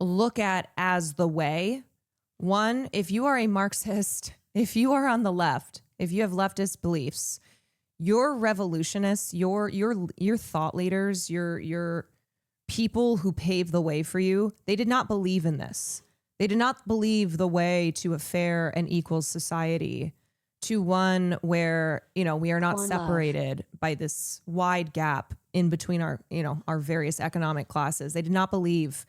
look at as the way. One, if you are a Marxist, if you are on the left, if you have leftist beliefs, your revolutionists, your thought leaders, your people who paved the way for you, they did not believe in this. They did not believe the way to a fair and equal society, to one where, you know, we are not separated by this wide gap in between our, you know, our various economic classes. They did not believe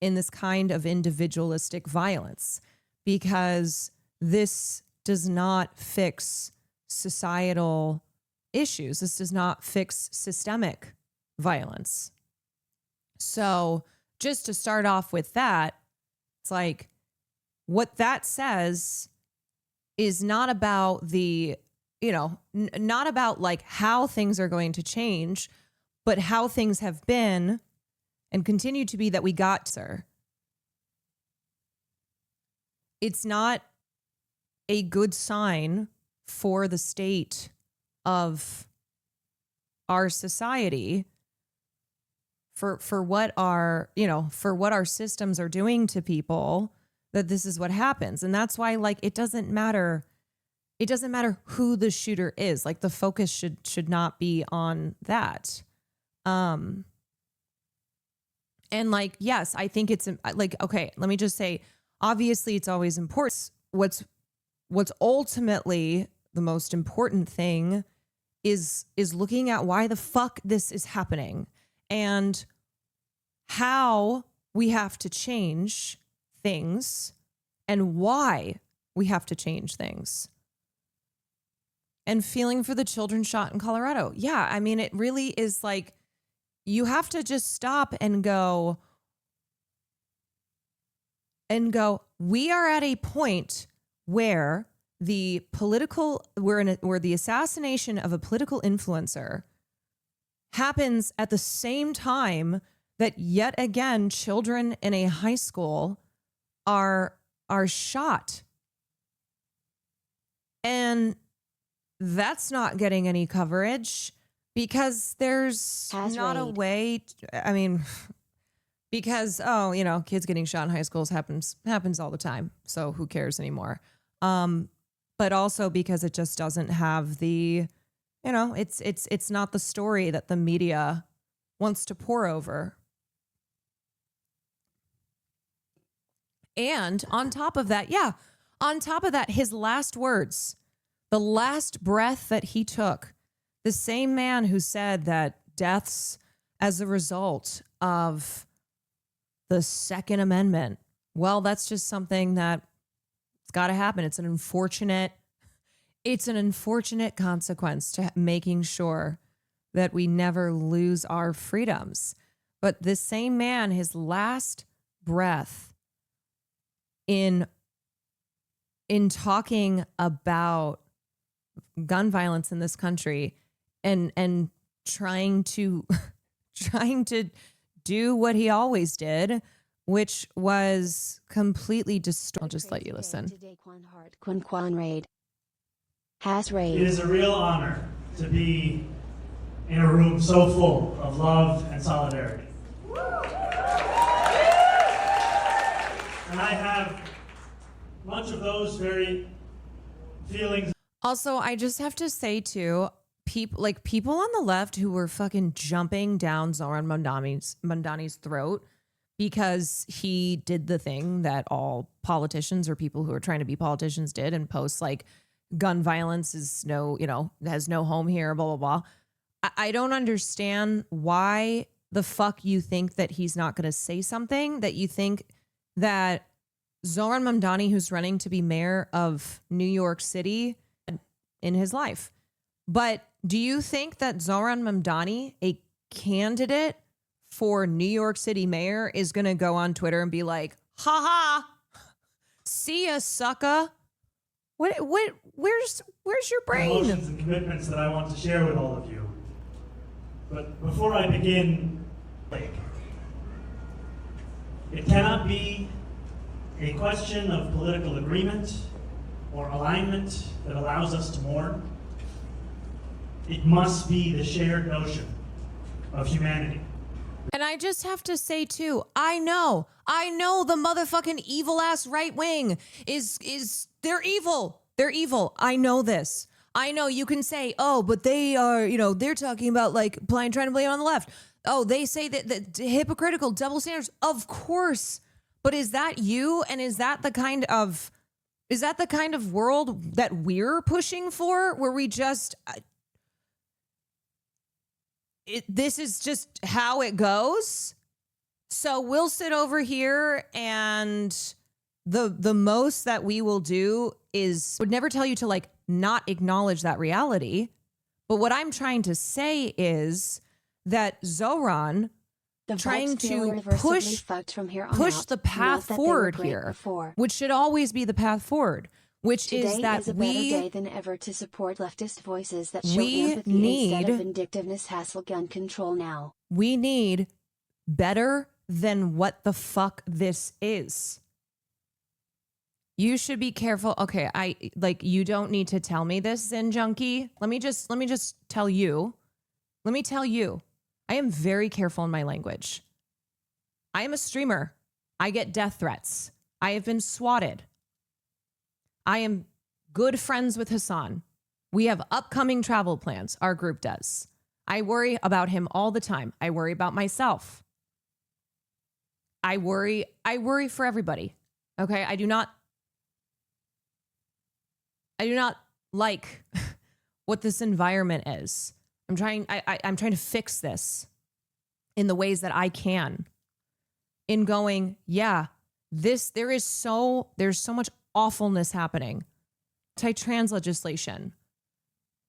in this kind of individualistic violence, because this does not fix societal issues. This does not fix systemic violence. So just to start off with that, it's like what that says is not about the, you know, not about like how things are going to change, but how things have been and continue to be that we got, sir. It's not a good sign for the state of our society, for what our, you know, for what our systems are doing to people, that this is what happens. And that's why, like, it doesn't matter who the shooter is. Like, the focus should not be on that. And like, yes, I think it's like, okay, let me just say, obviously it's always important. What's ultimately the most important thing is looking at why the fuck this is happening and how we have to change things and why we have to change things. And feeling for the children shot in Colorado. Yeah, I mean, it really is like, you have to just stop and go, we are at a point where the assassination of a political influencer happens at the same time that yet again children in a high school are shot. And that's not getting any coverage because there's not a way I mean, because, oh, you know, kids getting shot in high schools happens all the time. So who cares anymore? But also because it just doesn't have the, you know, it's not the story that the media wants to pour over. And on top of that, his last words, the last breath that he took, the same man who said that deaths as a result of the Second Amendment, well, that's just something that it's got to happen. It's an unfortunate consequence to making sure that we never lose our freedoms. But this same man, his last breath in talking about gun violence in this country and trying to do what he always did, which was completely I'll just let you listen. Today, Kwan raid. Has raid. It is a real honor to be in a room so full of love and solidarity. And I have much of those very feelings. Also, I just have to say too, people on the left who were fucking jumping down Zoran Mamdani's throat because he did the thing that all politicians or people who are trying to be politicians did and post like gun violence is has no home here, blah, blah, blah. I don't understand why the fuck you think that he's not going to say something, that you think that Zoran Mamdani, who's running to be mayor of New York City in his life. But do you think that Zoran Mamdani, a candidate for New York City mayor, is going to go on Twitter and be like, ha ha, see ya, sucker? Where's your brain? Emotions and commitments that I want to share with all of you. But before I begin, it cannot be a question of political agreement or alignment that allows us to mourn. It must be the shared notion of humanity. And I I just have to say too, I know the motherfucking evil ass right wing is they're evil. They're evil. I know this. I know you can say, oh, but they are, they're talking about like trying to blame it on the left. Oh, they say that hypocritical double standards. Of course. But is that you? And is that the kind of world that we're pushing for, where we just this is just how it goes? So we'll sit over here, and the most that we will do is would never tell you to like not acknowledge that reality. But what I'm trying to say is that Zoran trying to push the path forward here, which should always be the path forward, which is that is a better day than ever to support leftist voices that show empathy instead of vindictiveness. Hassle gun control now. We need better than what the fuck this is. You should be careful. Okay, you don't need to tell me this, Zen Junkie. Let me just tell you. Let me tell you. I am very careful in my language. I am a streamer. I get death threats. I have been swatted. I am good friends with Hasan. We have upcoming travel plans. Our group does. I worry about him all the time. I worry about myself. I worry for everybody. Okay? I do not like what this environment is. I'm trying to fix this in the ways that I can. In going, yeah, there's so much awfulness happening. Anti-trans legislation,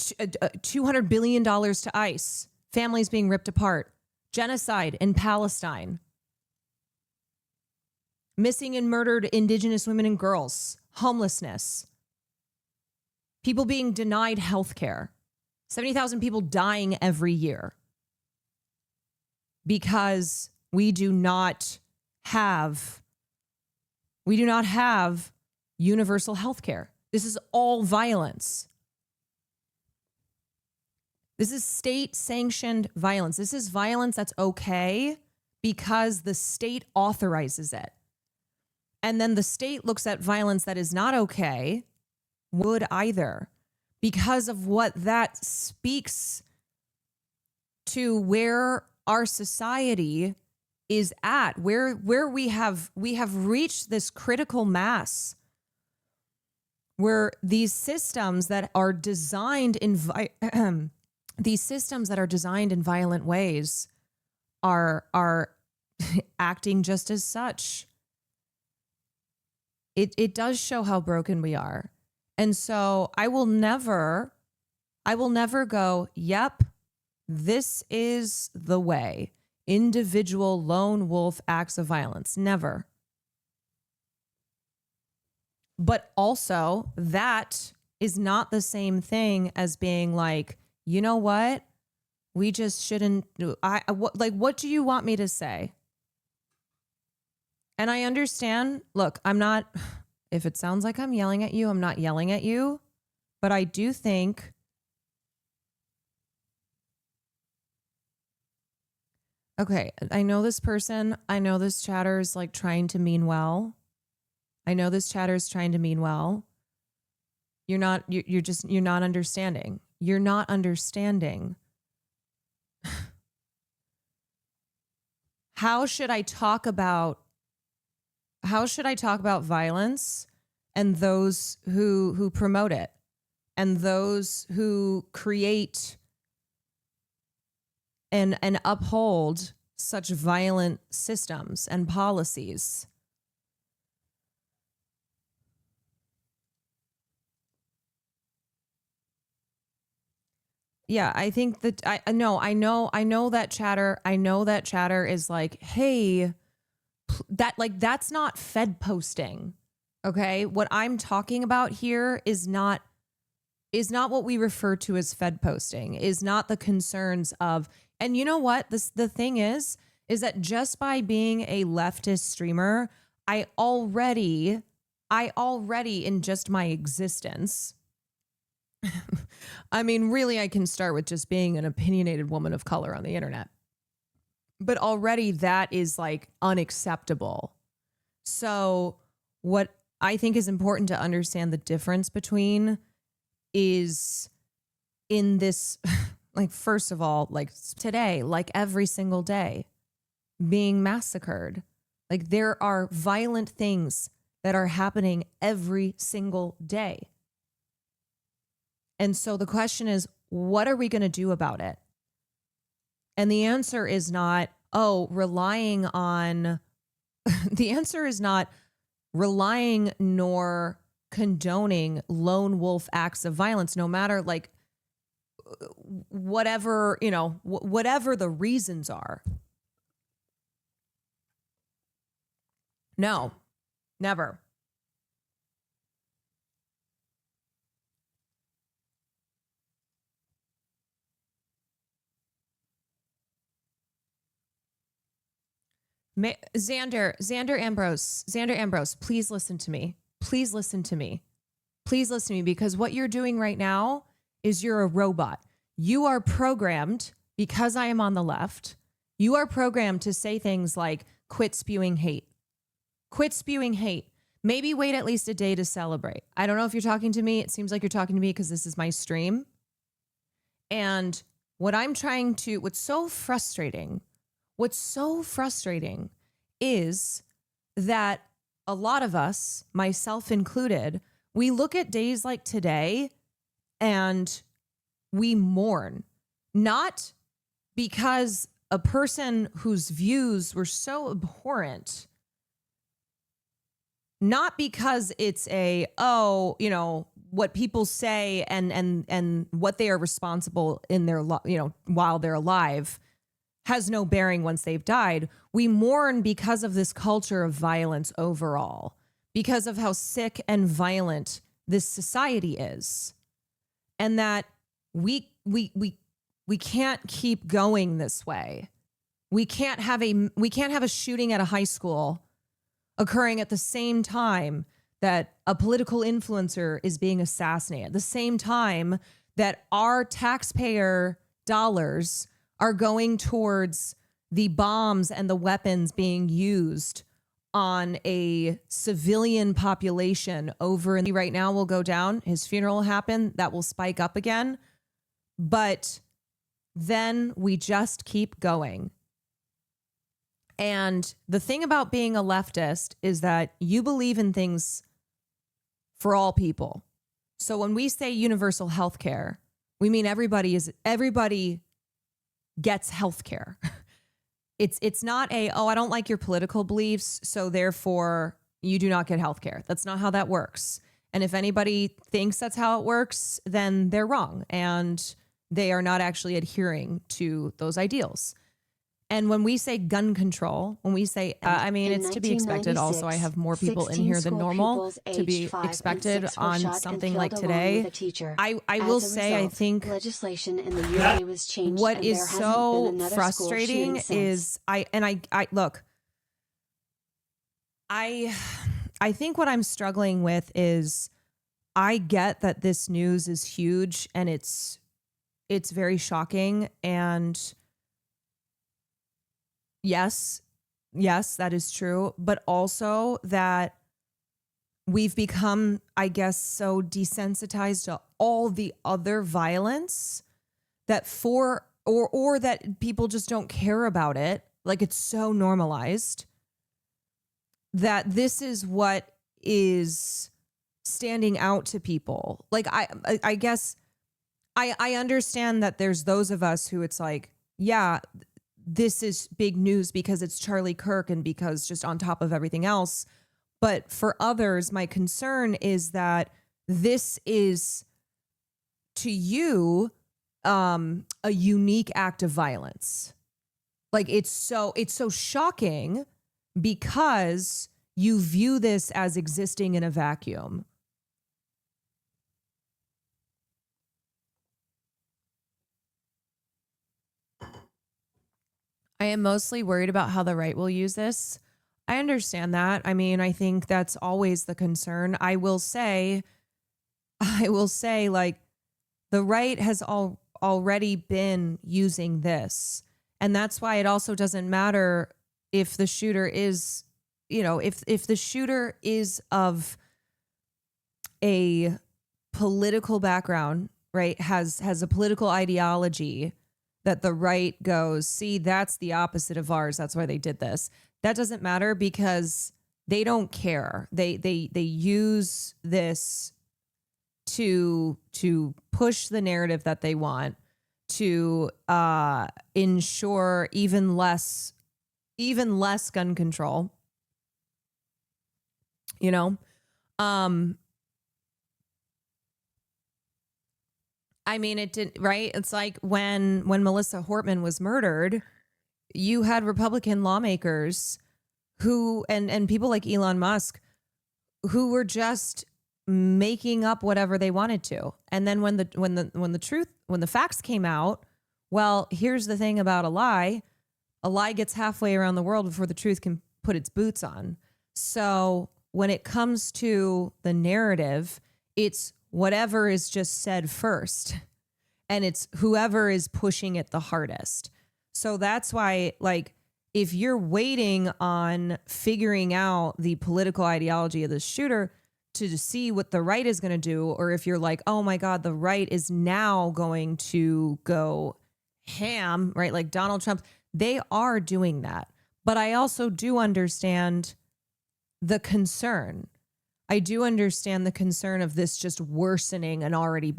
$200 billion to ICE, families being ripped apart, genocide in Palestine, missing and murdered Indigenous women and girls, homelessness, people being denied health care. 70,000 people dying every year because we do not have universal health care. This is all violence. This is state-sanctioned violence. This is violence that's okay because the state authorizes it. And then the state looks at violence that is not okay, would either, because of what that speaks to where our society is at, where we have reached this critical mass where these systems that are designed in violent ways are acting just as such. It does show how broken we are. And so I will never go, yep, this is the way. Individual lone wolf acts of violence. Never. But also, that is not the same thing as being like, you know what? We just shouldn't do. What do you want me to say? And I understand. Look, I'm not. If it sounds like I'm yelling at you, I'm not yelling at you. But I do think okay, I know this person. I know this chatter is like trying to mean well. I know this chatter is trying to mean well. You're not understanding. You're not understanding. How should I talk about violence and those who promote it and those who create and uphold such violent systems and policies? Yeah, I think that I know that chatter. I know that chatter is like, hey, that's not Fed posting. Okay. What I'm talking about here is not what we refer to as Fed posting, is not the concerns of, and you know what? The thing is that just by being a leftist streamer, I already in just my existence, I mean, really, I can start with just being an opinionated woman of color on the internet. But already that is like unacceptable. So what I think is important to understand the difference between is in this, like, first of all, like today, like every single day being massacred. Like there are violent things that are happening every single day. And so the question is, what are we going to do about it? And the answer is not, relying on, the answer is not relying nor condoning lone wolf acts of violence, no matter like whatever, whatever the reasons are. No, never. Xander Ambrose, please listen to me. Please listen to me. Please listen to me, because what you're doing right now is you're a robot. You are programmed, because I am on the left, you are programmed to say things like, quit spewing hate. Quit spewing hate. Maybe wait at least a day to celebrate. I don't know if you're talking to me. It seems like you're talking to me because this is my stream. And what's so frustrating is that a lot of us, myself included, we look at days like today and we mourn, not because a person whose views were so abhorrent, not because it's what people say and what they are responsible in their, while they're alive has no bearing once they've died. We mourn because of this culture of violence overall, because of how sick and violent this society is. And that we can't keep going this way. We can't have a shooting at a high school occurring at the same time that a political influencer is being assassinated, at the same time that our taxpayer dollars are going towards the bombs and the weapons being used on a civilian population over in right now will go down. His funeral will happen. That will spike up again. But then we just keep going. And the thing about being a leftist is that you believe in things for all people. So when we say universal health care, we mean everybody gets health care. It's not I don't like your political beliefs, so therefore you do not get health care. That's not how that works. And if anybody thinks that's how it works, then they're wrong and they are not actually adhering to those ideals. And when we say gun control, when we say, it's to be expected. Also, I have more people in here than normal to be expected on something like today. I will say, I think legislation in the UK was changed. What is so frustrating is I think what I'm struggling with is I get that this news is huge and it's very shocking, and Yes, that is true. But also that we've become, I guess, so desensitized to all the other violence that or that people just don't care about it. Like it's so normalized that this is what is standing out to people. Like I guess I understand that there's those of us who it's like, yeah, this is big news because it's Charlie Kirk and because just on top of everything else. But for others, my concern is that this is to you a unique act of violence. Like it's so shocking because you view this as existing in a vacuum. I am mostly worried about how the right will use this. I understand that. I mean, I think that's always the concern. I will say like the right has already been using this. And that's why it also doesn't matter if the shooter is, if the shooter is of a political background, right, has a political ideology that the right goes, see, that's the opposite of ours. That's why they did this. That doesn't matter because they don't care. They use this to push the narrative that they want, to ensure even less gun control. I mean, it didn't, right? It's like when Melissa Hortman was murdered, you had Republican lawmakers who, and people like Elon Musk, who were just making up whatever they wanted to. And then when the facts came out, well, here's the thing about a lie gets halfway around the world before the truth can put its boots on. So when it comes to the narrative, it's whatever is just said first, and it's whoever is pushing it the hardest. So that's why, like, if you're waiting on figuring out the political ideology of the shooter to see what the right is going to do, or if you're like, oh my God, the right is now going to go ham, right? Like Donald Trump, they are doing that. But I also do understand the concern. I do understand the concern of this just worsening an already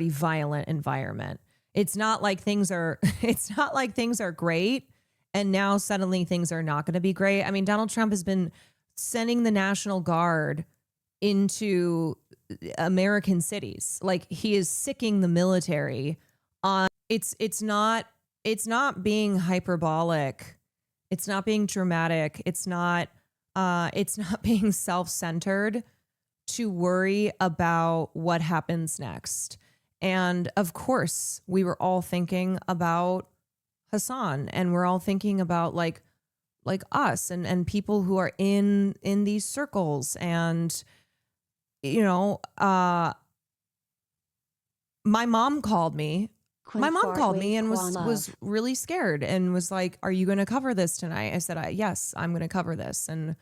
violent environment. It's not like things are great and now suddenly things are not going to be great. I mean, Donald Trump has been sending the National Guard into American cities. Like, he is sicking the military on. It's not being hyperbolic. It's not being dramatic. It's not being self-centered to worry about what happens next. And of course, we were all thinking about Hasan, and we're all thinking about like us and people who are in these circles. And, my mom called me. My mom called me and was really scared and was like, are you going to cover this tonight? I said, yes, I'm going to cover this. And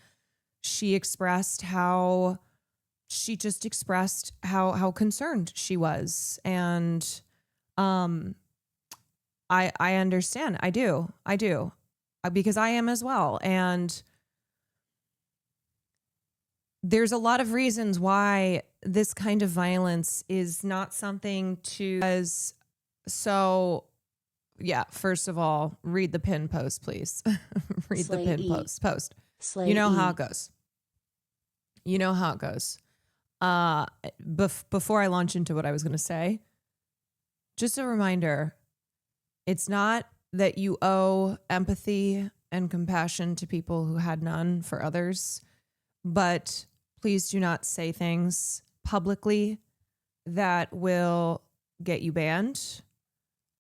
she expressed how concerned she was. And I understand. I do. Because I am as well. And there's a lot of reasons why this kind of violence is not something to. So, yeah, first of all, read the pin post, please. Read the pin post. You know how it goes. Before I launch into what I was going to say, just a reminder, it's not that you owe empathy and compassion to people who had none for others, but please do not say things publicly that will get you banned